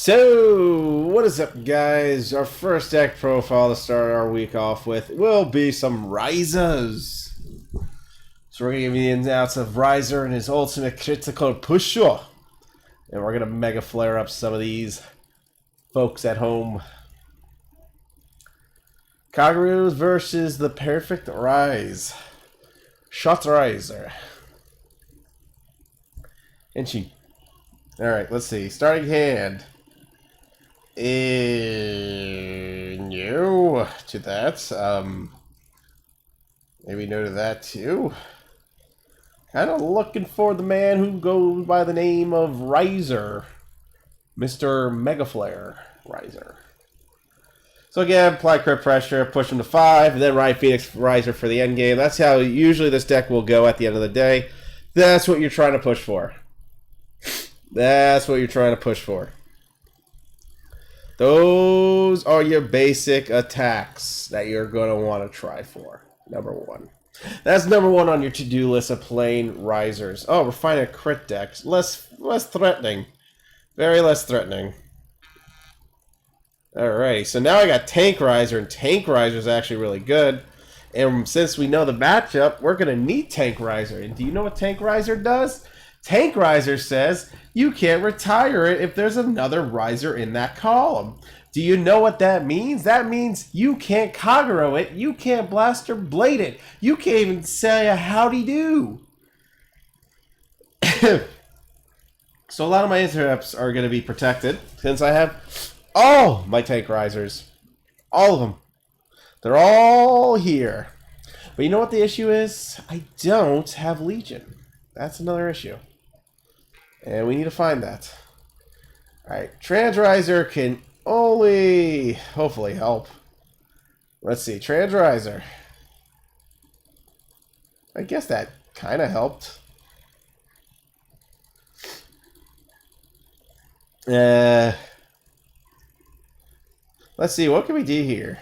So, what is up, guys? Our first deck profile to start our week off with will be some Raizers. So we're going to give you the ins and outs of Raizer and his ultimate critical pusher. And we're going to mega flare up some of these folks at home. Kagaroos versus the perfect Rise. Shot Raizer. Inchy. Alright, let's see. Starting hand. No to that. Maybe no to that too. Kind of looking for the man who goes by the name of Raizer. Mr. Mega Flare Raizer. So again, apply crit pressure, push him to 5, and then ride Phoenix Raizer for the end game. That's how usually this deck will go at the end of the day. That's what you're trying to push for. That's what you're trying to push for. Those are your basic attacks that you're going to want to try for. Number one. That's number one on your to-do list of playing Raizers. Oh, we're finding a crit deck. Less threatening. Very less threatening. Alrighty, so now I got Tank Raizer, and Tank Raizer is actually really good. And since we know the matchup, we're going to need Tank Raizer. And do you know what Tank Raizer does? Tank Raizer says you can't retire it if there's another Raizer in that column. Do you know what that means? That means you can't Kagero it, you can't Blaster Blade it, you can't even say a howdy do. So a lot of my interrupts are going to be protected since I have all my Tank Raizers. All of them. They're all here. But you know what the issue is? I don't have Legion. That's another issue. And we need to find that. Alright, Trans Raizer can only hopefully help. Let's see, Trans Raizer. I guess that kind of helped. Let's see, what can we do here?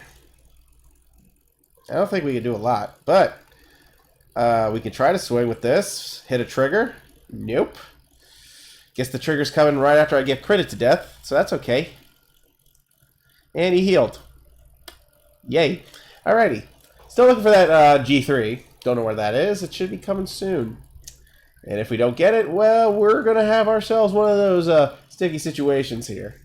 I don't think we can do a lot, but we can try to swing with this. Hit a trigger. Nope. Guess the trigger's coming right after I get critted to death, so that's okay. And he healed. Yay. Alrighty. Still looking for that G3. Don't know where that is. It should be coming soon. And if we don't get it, well, we're going to have ourselves one of those sticky situations here.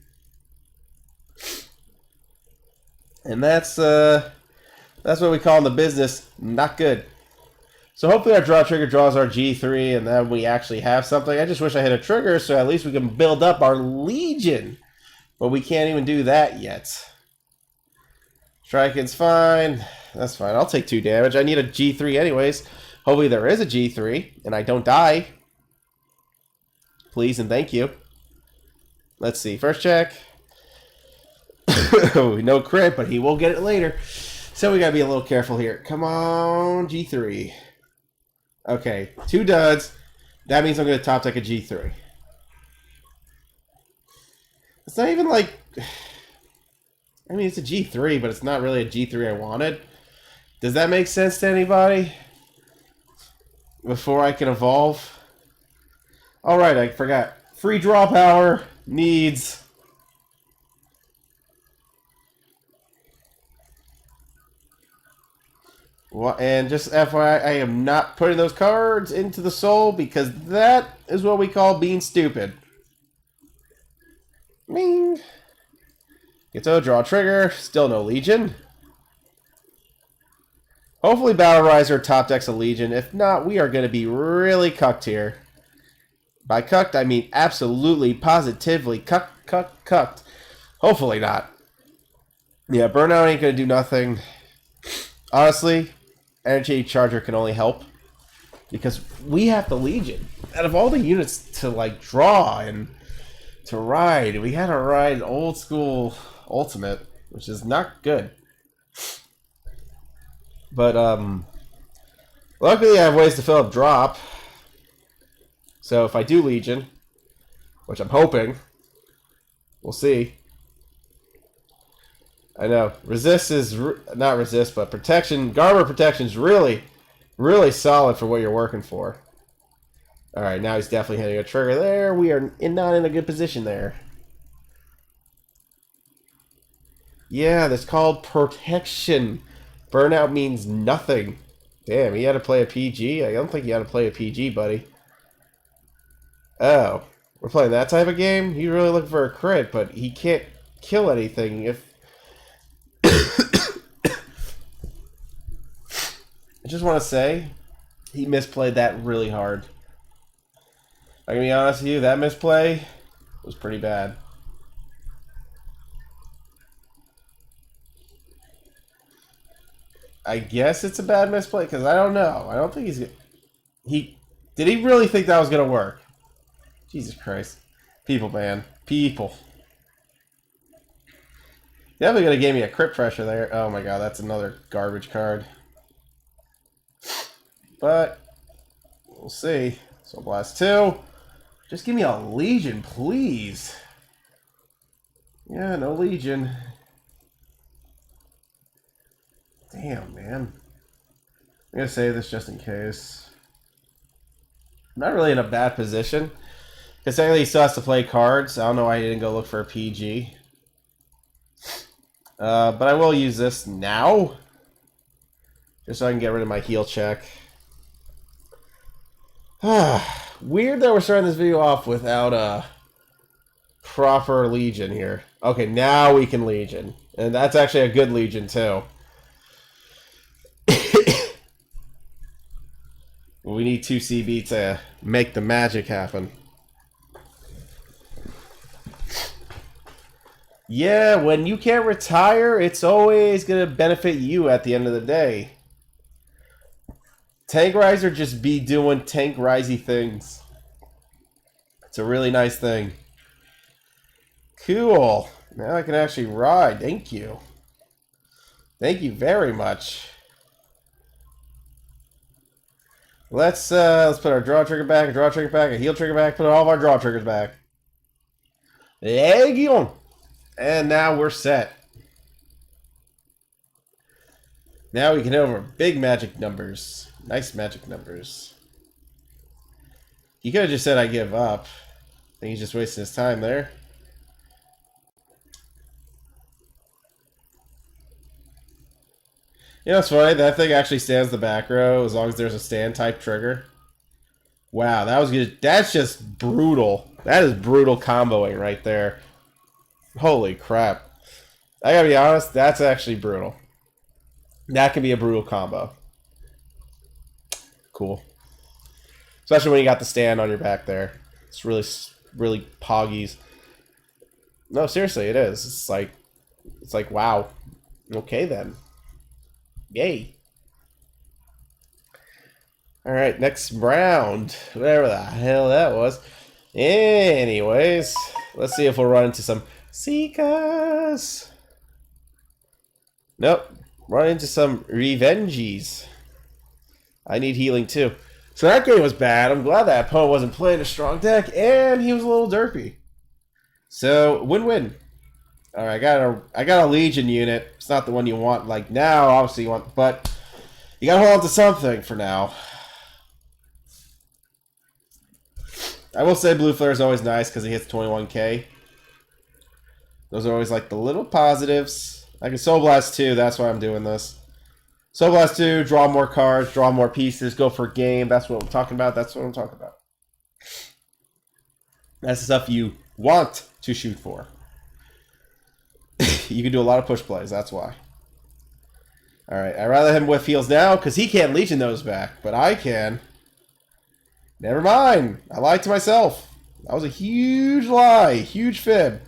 And that's what we call in the business not good. So hopefully our draw trigger draws our G3 and then we actually have something. I just wish I hit a trigger so at least we can build up our Legion. But we can't even do that yet. Striking's fine. That's fine. I'll take 2 damage. I need a G3 anyways. Hopefully there is a G3 and I don't die. Please and thank you. Let's see. First check. No crit, but he will get it later. So we gotta be a little careful here. Come on, G3. Okay, 2 duds. That means I'm gonna top deck a G3. It's not even like... I mean, it's a G3, but it's not really a G3 I wanted. Does that make sense to anybody? Before I can evolve? Alright, I forgot. Free draw power needs... Well, and just FYI, I am not putting those cards into the soul because that is what we call being stupid. Ming. Get to draw trigger. Still no Legion. Hopefully Battle Raizer top decks a Legion. If not, we are going to be really cucked here. By cucked, I mean absolutely, positively cucked. Hopefully not. Yeah, Burnout ain't going to do nothing. Honestly, Energy Charger can only help because we have the Legion. Out of all the units to like draw and to ride, we had to ride an old school ultimate, which is not good. But luckily I have ways to fill up drop. So if I do Legion, which I'm hoping, we'll see. I know. Resist is... not resist, but protection. Garber protection is really, really solid for what you're working for. Alright, now he's definitely hitting a trigger there. We are not in a good position there. Yeah, that's called protection. Burnout means nothing. Damn, he had to play a PG? I don't think you had to play a PG, buddy. Oh, we're playing that type of game? He's really looking for a crit, but he can't kill anything if... I just want to say, he misplayed that really hard. I'm going to be honest with you, that misplay was pretty bad. I guess it's a bad misplay, because I don't know. I don't think he's... Did he really think that was going to work? Jesus Christ. People, man. People. Definitely going to give me a crit pressure there. Oh my god, that's another garbage card. But, we'll see. So blast 2. Just give me a Legion, please. Yeah, no Legion. Damn, man. I'm going to save this just in case. I'm not really in a bad position. Because technically he still has to play cards. I don't know why he didn't go look for a PG. But I will use this now. Just so I can get rid of my heal check. Weird that we're starting this video off without a proper Legion here. Okay, now we can Legion. And that's actually a good Legion too. We need 2 CB to make the magic happen. Yeah, when you can't retire, it's always going to benefit you at the end of the day. Tank Raizer just be doing tank risey things. It's a really nice thing. Cool. Now I can actually ride. Thank you. Thank you very much. Let's put our draw trigger back, a draw trigger back, a heal trigger back, put all of our draw triggers back. Legion. And now we're set. Now we can hit over big magic numbers. Nice magic numbers. He could have just said I give up. I think he's just wasting his time there. You know what's funny? That thing actually stands the back row as long as there's a stand type trigger. Wow, that was good. That's just brutal. That is brutal comboing right there. Holy crap. I gotta be honest, that's actually brutal. That can be a brutal combo. Cool. Especially when you got the stand on your back there. It's really poggies. No, seriously, it is. It's like wow. Okay then. Yay. Alright, next round. Whatever the hell that was. Anyways, let's see if we'll run into some Seekers. Nope. Run into some Revengees. I need healing too. So that game was bad. I'm glad that opponent wasn't playing a strong deck, and he was a little derpy. So win-win. All right, I got a Legion unit. It's not the one you want like now. Obviously you want, but you gotta hold on to something for now. I will say Blue Flare is always nice because he hits 21k. Those are always like the little positives. I can Soul Blast 2. That's why I'm doing this. Soul Blast 2, draw more cards, draw more pieces, go for a game. That's what I'm talking about. That's what I'm talking about. That's the stuff you want to shoot for. You can do a lot of push plays. That's why. Alright, I'd rather him whiff heals now because he can't Legion those back. But I can. Never mind. I lied to myself. That was a huge lie. Huge fib.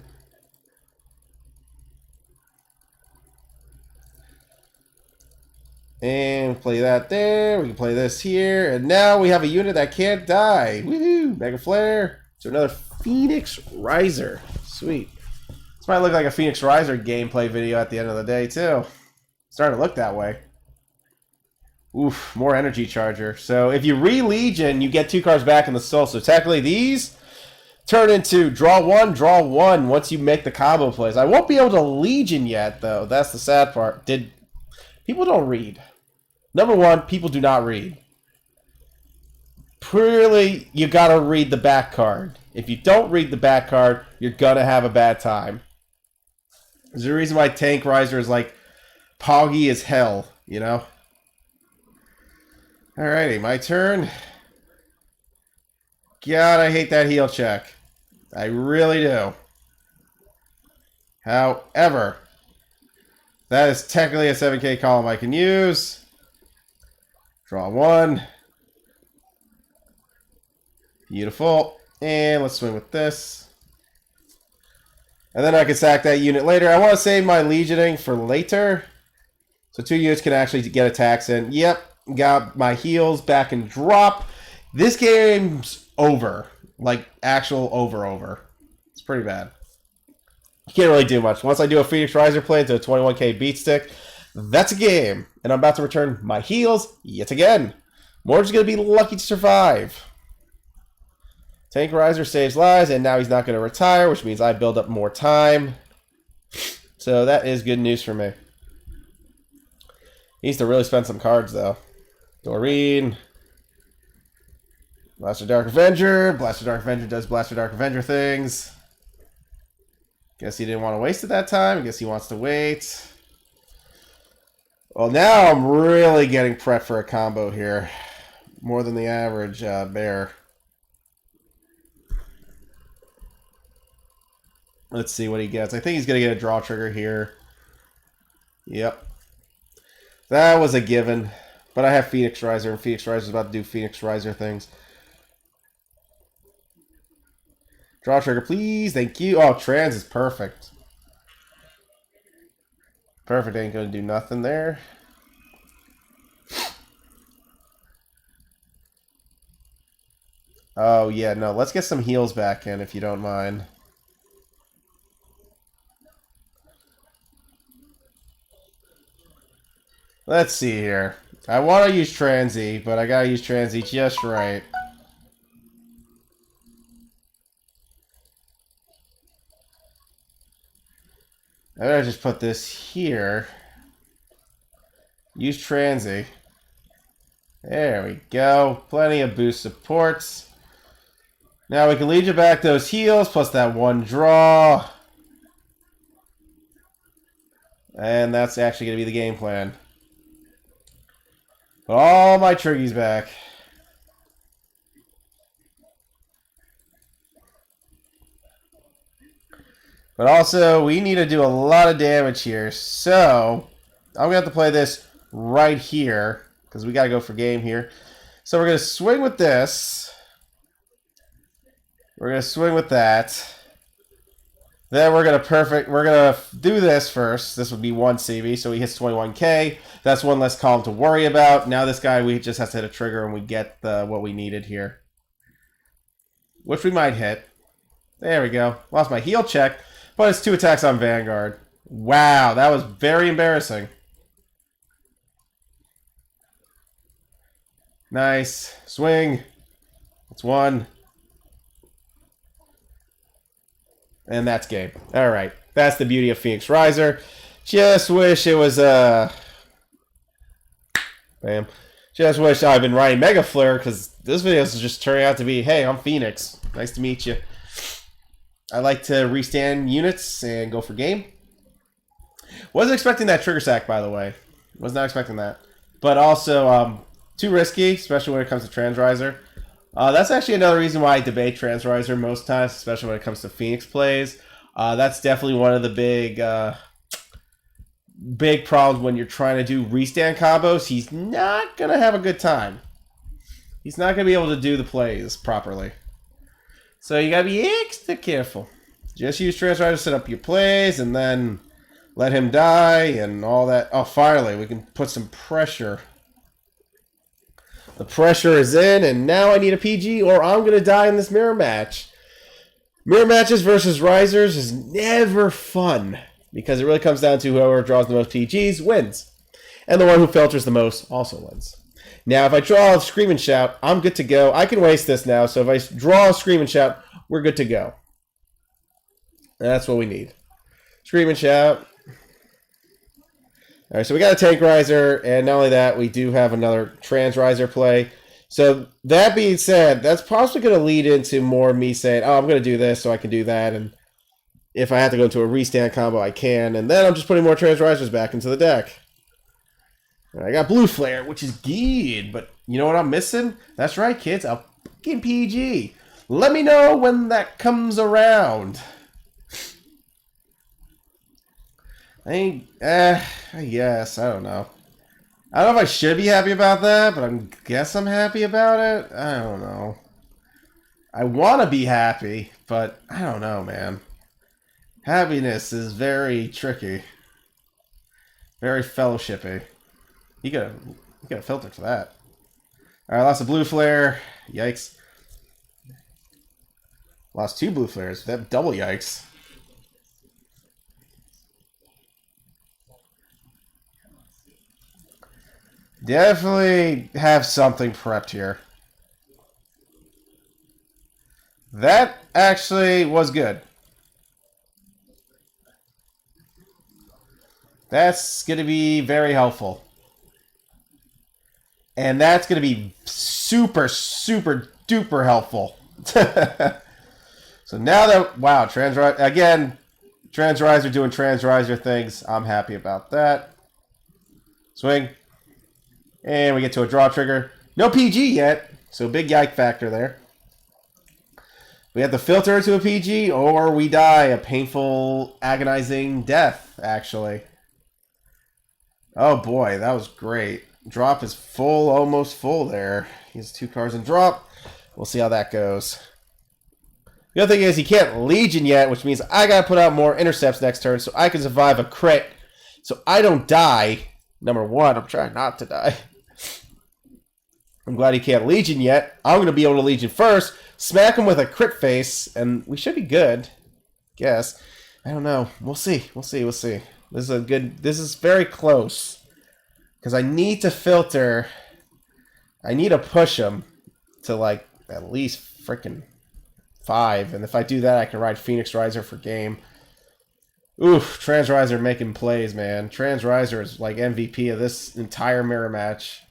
And play that there. We can play this here. And now we have a unit that can't die. Woohoo! Mega Flare. So another Phoenix Raizer. Sweet. This might look like a Phoenix Raizer gameplay video at the end of the day, too. Starting to look that way. Oof, more energy charger. So if you re-Legion, you get 2 cards back in the soul. So technically these turn into draw one once you make the combo plays. I won't be able to Legion yet, though. That's the sad part. People don't read. Number one, people do not read. Purely, you gotta read the back card. If you don't read the back card, you're gonna have a bad time. There's a reason why Tank Raizer is like poggy as hell, you know? Alrighty, my turn. God, I hate that heal check. I really do. However, that is technically a 7k column I can use. Draw one. Beautiful. And let's swing with this. And then I can sack that unit later. I want to save my legioning for later. So 2 units can actually get attacks in. Yep. Got my heals back and drop. This game's over. Like, actual over. It's pretty bad. You can't really do much. Once I do a Phoenix Raizer play into a 21k beat stick, that's a game. And I'm about to return my heals yet again. Morg's going to be lucky to survive. Tank Raizer saves lives, and now he's not going to retire, which means I build up more time. So that is good news for me. He needs to really spend some cards, though. Doreen. Blaster Dark Avenger. Blaster Dark Avenger does Blaster Dark Avenger things. Guess he didn't want to waste it that time. I guess he wants to wait. Well, now I'm really getting prepped for a combo here. More than the average bear. Let's see what he gets. I think he's going to get a draw trigger here. Yep. That was a given. But I have Phoenix Raizer, and Phoenix Raizer is about to do Phoenix Raizer things. Draw trigger, please. Thank you. Oh, trans is perfect. Perfect. Ain't going to do nothing there. Oh, yeah. No, let's get some heals back in, if you don't mind. Let's see here. I want to use Transy, but I gotta use Transy just right. I'm gonna just put this here. Use Transy. There we go. Plenty of boost supports. Now we can legion back those heals, plus that one draw. And that's actually gonna be the game plan. Put all my triggies back. But also, we need to do a lot of damage here. So, I'm going to have to play this right here. Because we got to go for game here. So, we're going to swing with this. We're going to swing with that. Then we're going to do this first. This would be 1 CV, so he hits 21k. That's one less column to worry about. Now this guy, we just have to hit a trigger and we get what we needed here. Which we might hit. There we go. Lost my heal check, but it's 2 attacks on Vanguard. Wow, that was very embarrassing. Nice. Swing. That's 1. And that's game. All right. That's the beauty of Phoenix Raizer. Just wish it was bam. Just wish I'd been riding Mega Flare, because this video is just turning out to be, hey, I'm Phoenix. Nice to meet you. I like to restand units and go for game. Wasn't expecting that trigger sack, by the way. Was not expecting that. But also, too risky, especially when it comes to Trans Raizer. That's actually another reason why I debate Trans Raizer most times, especially when it comes to Phoenix plays. That's definitely one of the big problems when you're trying to do restand combos. He's not going to have a good time. He's not going to be able to do the plays properly. So you got to be extra careful. Just use Trans Raizer to set up your plays and then let him die and all that. Oh, finally, we can put some pressure. The pressure is in, and now I need a PG or I'm going to die in this mirror match. Mirror matches versus Raizers is never fun because it really comes down to whoever draws the most PGs wins. And the one who filters the most also wins. Now, if I draw a Scream and Shout, I'm good to go. I can waste this now, so if I draw a Scream and Shout, we're good to go. And that's what we need. Scream and Shout. All right, so we got a Tank Raizer, and not only that, we do have another Trans Raizer play. So that being said, that's possibly going to lead into more me saying, oh, I'm going to do this so I can do that. And If I have to go into a restand combo, I can. And then I'm just putting more Trans Raizers back into the deck. And I got Blue Flare, which is good. But you know what I'm missing? That's right, kids. A fucking PG. Let me know when that comes around. I guess. I don't know. I don't know if I should be happy about that, but I guess I'm happy about it. I don't know. I want to be happy, but I don't know, man. Happiness is very tricky. Very fellowshippy. You gotta filter for that. Alright, lost a Blue Flare. Yikes. Lost 2 Blue Flares. That double yikes. Definitely have something prepped here. That actually was good. That's going to be very helpful. And that's going to be super, super duper helpful. So now that, wow, again, Trans Raizer doing Trans Raizer things. I'm happy about that. Swing. And we get to a draw trigger. No PG yet, so big yike factor there. We have to filter to a PG, or we die a painful, agonizing death, actually. Oh boy, that was great. Drop is full, almost full there. He has 2 cards in drop. We'll see how that goes. The other thing is he can't Legion yet, which means I gotta put out more intercepts next turn so I can survive a crit. So I don't die. Number 1, I'm trying not to die. I'm glad he can't Legion yet. I'm going to be able to Legion first, smack him with a crit face, and we should be good. Guess. I don't know. We'll see. We'll see. We'll see. This is very close. Because I need to filter. I need to push him to, like, at least freaking 5. And if I do that, I can ride Phoenix Raizer for game. Oof, Trans Raizer making plays, man. Trans Raizer is, like, MVP of this entire mirror match.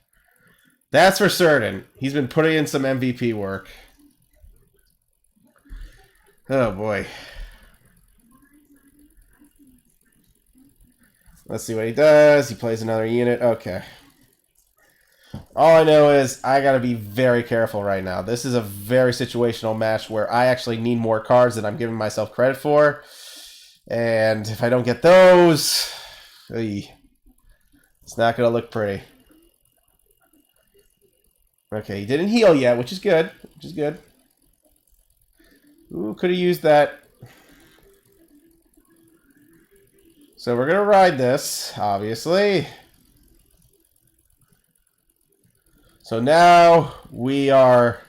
That's for certain. He's been putting in some MVP work. Oh, boy. Let's see what he does. He plays another unit. Okay. All I know is I got to be very careful right now. This is a very situational match where I actually need more cards than I'm giving myself credit for. And if I don't get those, it's not going to look pretty. Okay, he didn't heal yet, which is good. Which is good. Ooh, could have used that. So we're going to ride this, obviously. So now we are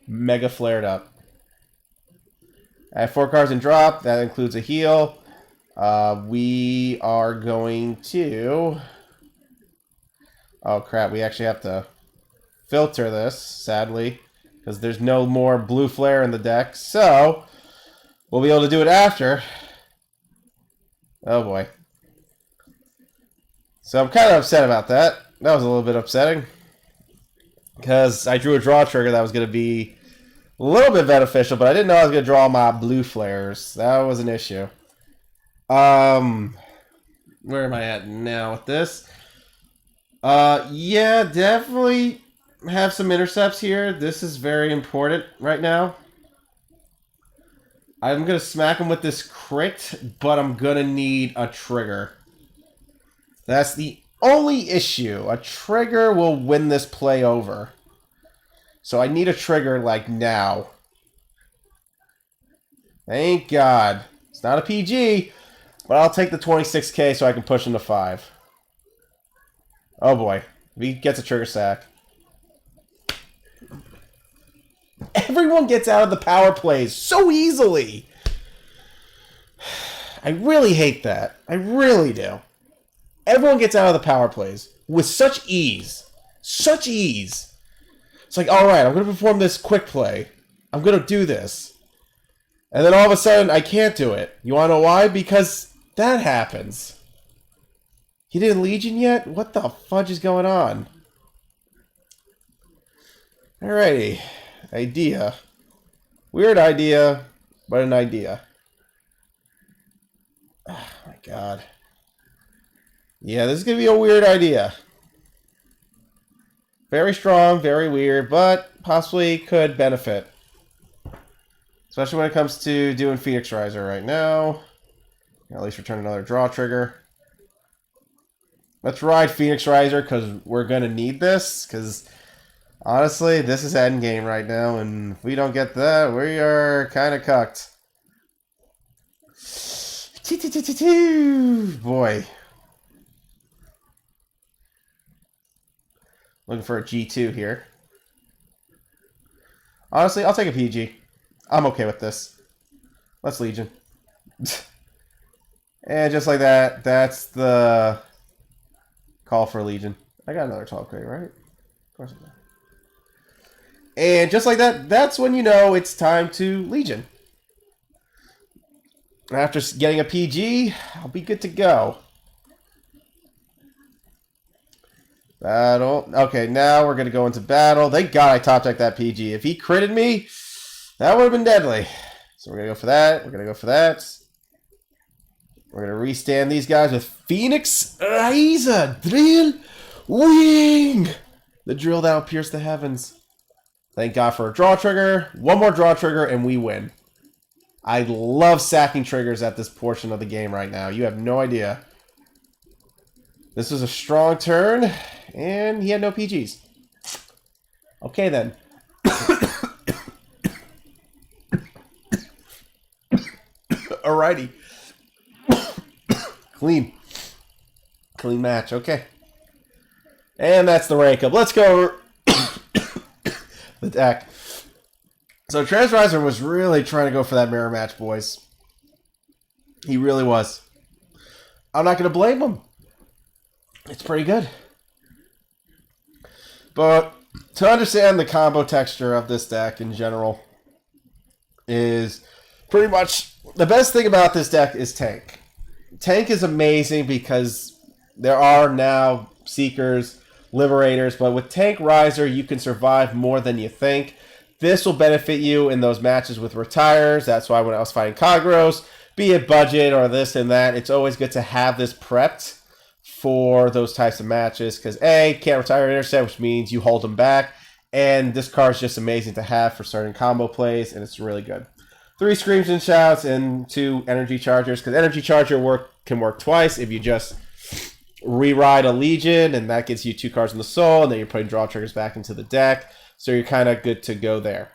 mega flared up. I have 4 cards in drop. That includes a heal. We are going to... Oh, crap. We actually have to filter this, sadly, because there's no more blue flare in the deck. So we'll be able to do it after. Oh, boy. So I'm kind of upset about that. That was a little bit upsetting. Because I drew a draw trigger that was going to be a little bit beneficial, but I didn't know I was going to draw my blue flares. That was an issue. Where am I at now with this? Yeah, definitely have some intercepts here. This is very important right now. I'm going to smack him with this crit, but I'm going to need a trigger. That's the only issue. A trigger will win this play over. So I need a trigger like now. Thank God. It's not a PG, but I'll take the 26k so I can push him to 5. Oh boy. If he gets a trigger sack. Everyone gets out of the power plays so easily. I really hate that. I really do. Everyone gets out of the power plays with such ease. Such ease. It's like, alright, I'm going to perform this quick play. I'm going to do this. And then all of a sudden, I can't do it. You want to know why? Because that happens. He didn't Legion yet? What the fudge is going on? Alrighty. Idea. Weird idea, but an idea. Oh my god. Yeah, this is going to be a weird idea. Very strong, very weird, but possibly could benefit. Especially when it comes to doing Phoenix Raizer right now. At least return another draw trigger. Let's ride Phoenix Raizer because we're going to need this. Because honestly, this is endgame right now. And if we don't get that, we are kind of cucked. Boy. Looking for a G2 here. Honestly, I'll take a PG. I'm okay with this. Let's Legion. And just like that, that's the call for Legion. I got another 12K, right? Of course I do. And just like that, that's when you know it's time to Legion. After getting a PG, I'll be good to go. Battle. Okay, now we're going to go into battle. Thank God I top decked that PG. If he critted me, that would have been deadly. So we're going to go for that. We're going to go for that. We're going to restand these guys with Phoneix, Raizer, Drill, Wing. The drill that will pierce the heavens. Thank God for a draw trigger. One more draw trigger and we win. I love sacking triggers at this portion of the game right now. You have no idea. This was a strong turn, and he had no PGs. Okay, then. Alrighty. Clean. Clean match, okay. And that's the rank up. Let's go the deck. So Raizer was really trying to go for that mirror match, boys. He really was. I'm not going to blame him. It's pretty good. But to understand the combo texture of this deck in general is pretty much the best thing about this deck is Tank. Tank is amazing because there are now Seekers, Liberators, but with Tank Raizer, you can survive more than you think. This will benefit you in those matches with Retires. That's why when I was fighting Kagros, be it budget or this and that, it's always good to have this prepped for those types of matches, because A, can't retire intercept, which means you hold them back, and this card is just amazing to have for certain combo plays, and it's really good. 3 Screams and Shouts and 2 Energy Chargers, because Energy Charger can work twice if you just re-ride a Legion, and that gets you 2 cards in the soul, and then you're putting draw triggers back into the deck, so you're kind of good to go there.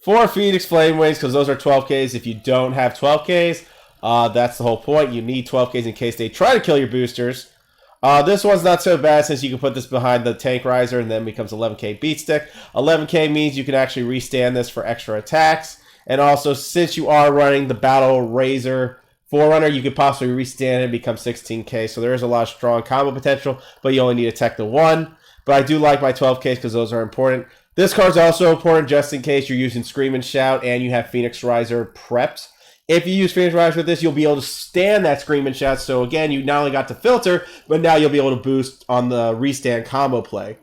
4 Phoenix Flame Wings, because those are 12Ks. If you don't have 12Ks, that's the whole point. You need 12Ks in case they try to kill your boosters. This one's not so bad since you can put this behind the Tank Raizer and then becomes 11K beat stick. 11K means you can actually restand this for extra attacks. And also, since you are running the Battle Raizer Forerunner, you could possibly restand it and become 16K. So there is a lot of strong combo potential, but you only need a tech to 1. But I do like my 12Ks because those are important. This card's also important just in case you're using Scream and Shout and you have Phoenix Raizer prepped. If you use Phoenix Raizer with this, you'll be able to stand that Scream and Shout. So again, you not only got the filter, but now you'll be able to boost on the restand combo play.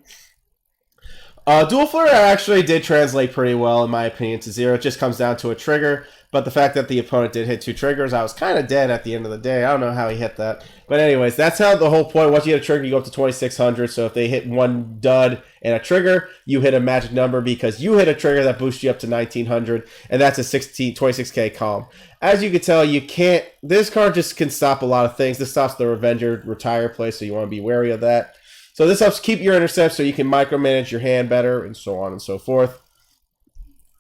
Dual Flare actually did translate pretty well, in my opinion, to 0. It just comes down to a trigger. But the fact that the opponent did hit 2 triggers, I was kind of dead at the end of the day. I don't know how he hit that. But anyways, that's how the whole point. Once you hit a trigger, you go up to 2,600. So if they hit 1 dud and a trigger, you hit a magic number because you hit a trigger that boosts you up to 1,900. And that's a 26K calm. As you can tell, you can't... This card just can stop a lot of things. This stops the Revenger retire play, so you want to be wary of that. So this helps keep your intercepts so you can micromanage your hand better and so on and so forth.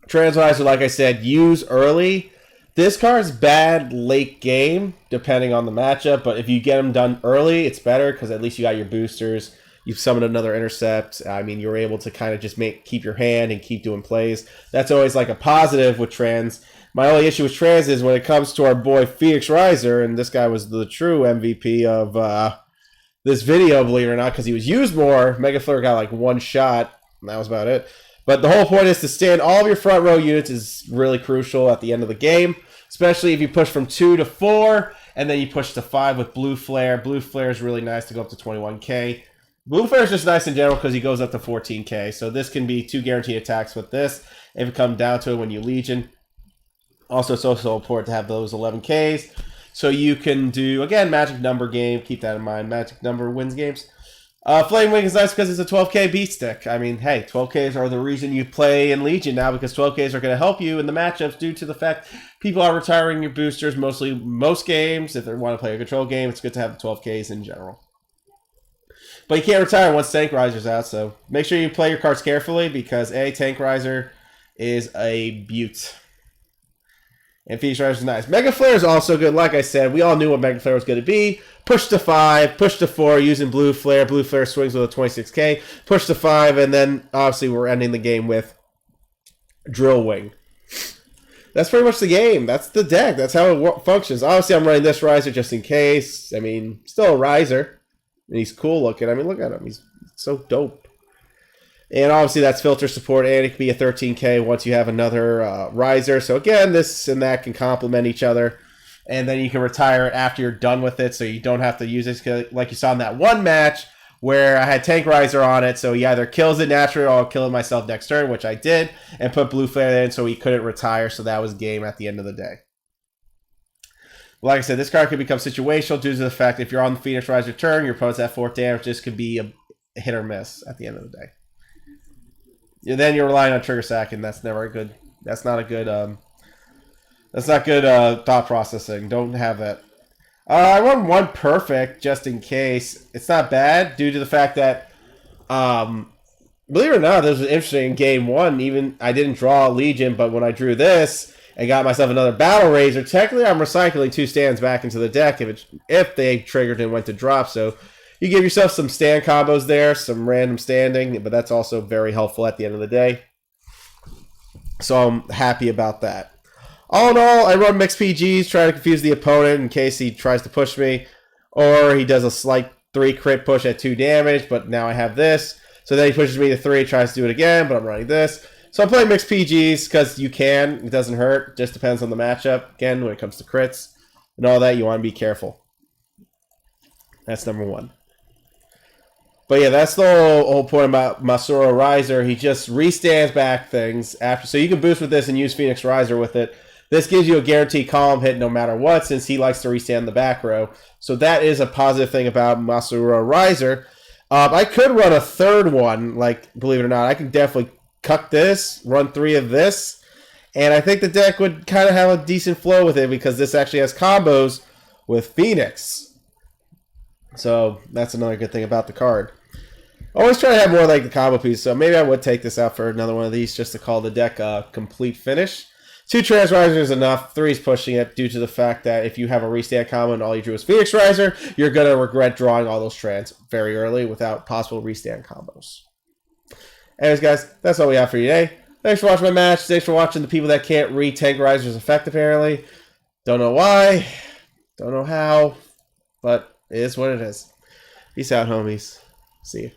Transvisor, like I said, use early. This card's bad late game, depending on the matchup, but if you get them done early, it's better because at least you got your boosters. You've summoned another intercept. I mean, you're able to kind of just keep your hand and keep doing plays. That's always like a positive with Trans. My only issue with Trans is when it comes to our boy Phoenix Raizer, and this guy was the true MVP of this video, believe it or not, because he was used more. Mega Flare got like 1 shot, and that was about it. But the whole point is to stand all of your front row units is really crucial at the end of the game, especially if you push from 2 to 4, and then you push to 5 with Blue Flare. Blue Flare is really nice to go up to 21K. Blue Flare is just nice in general because he goes up to 14K. So this can be 2 guaranteed attacks with this if it comes down to it when you Legion. Also, it's also important to have those 11Ks. So you can do, again, magic number game. Keep that in mind. Magic number wins games. Flame Wing is nice because it's a 12k beat stick. I mean, hey, 12ks are the reason you play in Legion now, because 12ks are going to help you in the matchups due to the fact people are retiring your boosters most games. If they want to play a control game, it's good to have the 12ks in general. But you can't retire once Tank Raizer's out, so make sure you play your cards carefully, because Tank Raizer is a beaut. And Phoneix Raizer is nice. Mega Flare is also good. Like I said, we all knew what Mega Flare was going to be. Push to 5, push to 4 using Blue Flare. Blue Flare swings with a 26k. Push to 5, and then obviously we're ending the game with Drill Wing. That's pretty much the game. That's the deck. That's how it functions. Obviously, I'm running this Raizer just in case. I mean, still a Raizer. And he's cool looking. I mean, look at him. He's so dope. And obviously that's filter support, and it can be a 13k once you have another Raizer. So again, this and that can complement each other. And then you can retire it after you're done with it, so you don't have to use it. Like you saw in that one match where I had Tank Raizer on it, so he either kills it naturally or I'll kill it myself next turn, which I did, and put Blue Flare in so he couldn't retire, so that was game at the end of the day. Like I said, this card could become situational due to the fact if you're on the Phoneix Raizer turn, your opponent's at 4th damage. This could be a hit or miss at the end of the day. And then you're relying on trigger sacking. That's never a good. That's not a good. That's not good thought processing. Don't have that. I run one perfect just in case. It's not bad due to the fact that, believe it or not, this was interesting in game 1. Even I didn't draw a Legion, but when I drew this and got myself another Battle Raizer, technically I'm recycling 2 stands back into the deck if they triggered and went to drop. So you give yourself some stand combos there, some random standing, but that's also very helpful at the end of the day. So I'm happy about that. All in all, I run mixed PGs, try to confuse the opponent in case he tries to push me, or he does a slight 3 crit push at 2 damage, but now I have this. So then he pushes me to 3, tries to do it again, but I'm running this. So I'm playing mixed PGs because you can. It doesn't hurt. It just depends on the matchup. Again, when it comes to crits and all that, you want to be careful. That's number 1. But yeah, that's the whole point about Masuro Raizer. He just restands back things after. So you can boost with this and use Phoneix Raizer with it. This gives you a guaranteed column hit no matter what, since he likes to restand the back row. So that is a positive thing about Masuro Raizer. I could run a third one, like, believe it or not. I can definitely cut this, run 3 of this, and I think the deck would kind of have a decent flow with it because this actually has combos with Phoneix. So that's another good thing about the card. Always try to have more like the combo piece, so maybe I would take this out for another one of these just to call the deck a complete finish. 2 Trans Raizers is enough. 3 is pushing it due to the fact that if you have a restand combo and all you drew is Phoneix Raizer, you're going to regret drawing all those trans very early without possible restand combos. Anyways, guys, that's all we have for you today. Thanks for watching my match. Thanks for watching the people that can't read Tank Raizer's effect, apparently. Don't know why. Don't know how. But it is what it is. Peace out, homies. See you.